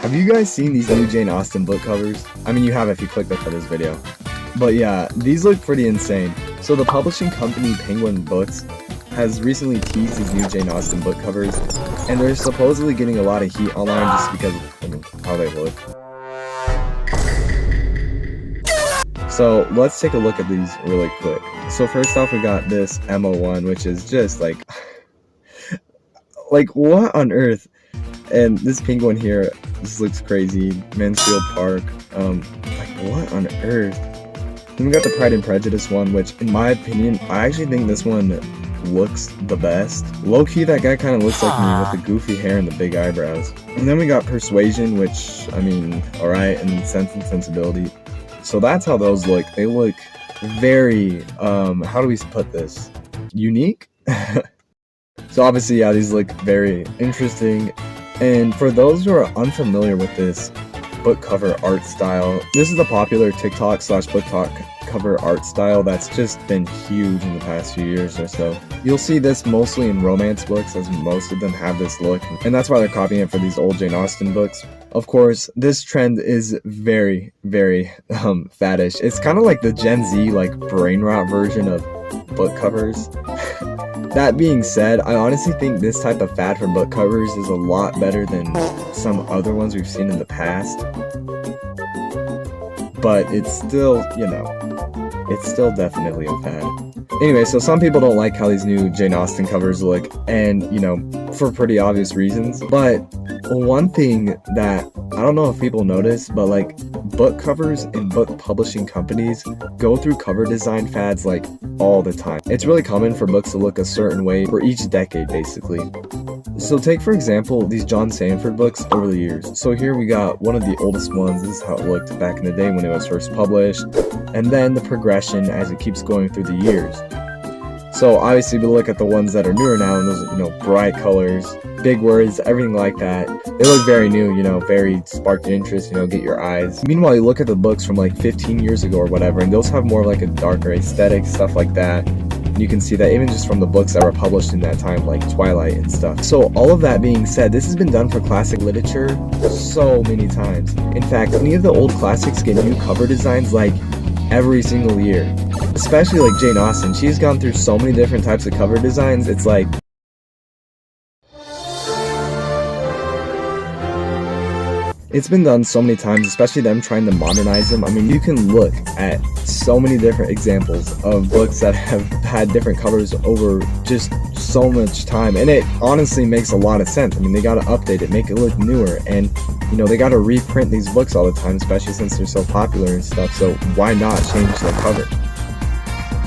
Have you guys seen these new Jane Austen book covers? I mean, you have if you clicked up for this video. But yeah, these look pretty insane. So the publishing company Penguin Books has recently teased these new Jane Austen book covers, and they're supposedly getting a lot of heat online just because of how they look. So let's take a look at these really quick. So first off, we got this MO1, which is just like what on earth? And this penguin here, this looks crazy. Mansfield Park, what on earth? Then we got the Pride and Prejudice one, which in my opinion, I actually think this one looks the best. Low-key, that guy kind of looks like me with the goofy hair and the big eyebrows. And then we got Persuasion, which, I mean, alright, and Sense and Sensibility. So that's how those look. They look very, how do we put this? Unique? So obviously, yeah, these look very interesting. And for those who are unfamiliar with this book cover art style, this is the popular TikTok / booktok cover art style that's just been huge in the past few years or so. You'll see this mostly in romance books, as most of them have this look, and that's why they're copying it for these old Jane Austen books. Of course, this trend is very, very faddish. It's kind of like the Gen Z brain rot version of book covers. That being said, I honestly think this type of fad for book covers is a lot better than some other ones we've seen in the past. But it's still, it's still definitely a fad. Anyway, so some people don't like how these new Jane Austen covers look, and, for pretty obvious reasons. But one thing that, I don't know if people notice, but book covers and book publishing companies go through cover design fads all the time. It's really common for books to look a certain way for each decade, basically. So take, for example, these John Sandford books over the years. So here we got one of the oldest ones. This is how it looked back in the day when it was first published, and then the progression as it keeps going through the years. So obviously we look at the ones that are newer now, and those are, bright colors, big words, everything like that. They look very new, very spark interest, get your eyes. Meanwhile, you look at the books from 15 years ago or whatever, and those have more a darker aesthetic, stuff like that. And you can see that even just from the books that were published in that time, like Twilight and stuff. So all of that being said, this has been done for classic literature so many times. In fact, any of the old classics get new cover designs every single year. Especially Jane Austen. She's gone through so many different types of cover designs. It's it's been done so many times, especially them trying to modernize them. I mean, you can look at so many different examples of books that have had different covers over just so much time, and it honestly makes a lot of sense. I mean, they gotta update it, make it look newer, and they gotta reprint these books all the time, especially since they're so popular and stuff, so why not change the cover?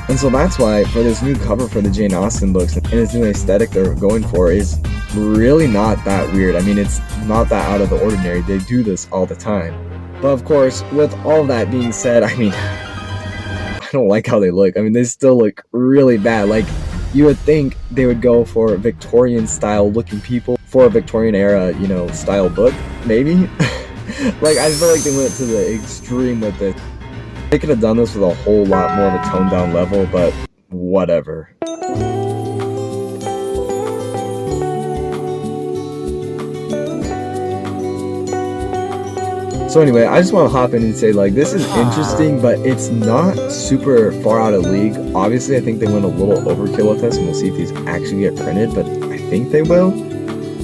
And so that's why for this new cover for the Jane Austen books and this new aesthetic they're going for is really not that weird. I mean, it's not that out of the ordinary. They do this all the time. But of course, with all that being said, I mean, I don't like how they look. I mean, they still look really bad. You would think they would go for Victorian style looking people for a Victorian era, style book, maybe. I feel like they went to the extreme with it. They could have done this with a whole lot more of a toned down level, but whatever. So anyway, I just want to hop in and say this is interesting, but it's not super far out of league. Obviously, I think they went a little overkill with this, and we'll see if these actually get printed, but I think they will.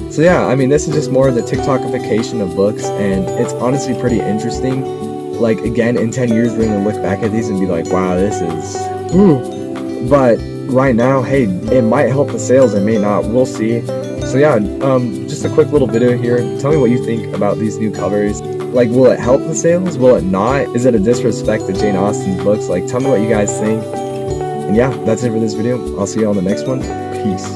So yeah, I mean, this is just more of the TikTokification of books, and it's honestly pretty interesting. Again, in 10 years, we're going to look back at these and be wow, this is... Ooh. But right now, hey, it might help the sales, it may not, we'll see. So yeah, just a quick little video here. Tell me what you think about these new covers. Will it help the sales? Will it not? Is it a disrespect to Jane Austen's books? Tell me what you guys think. And yeah, that's it for this video. I'll see you on the next one. Peace.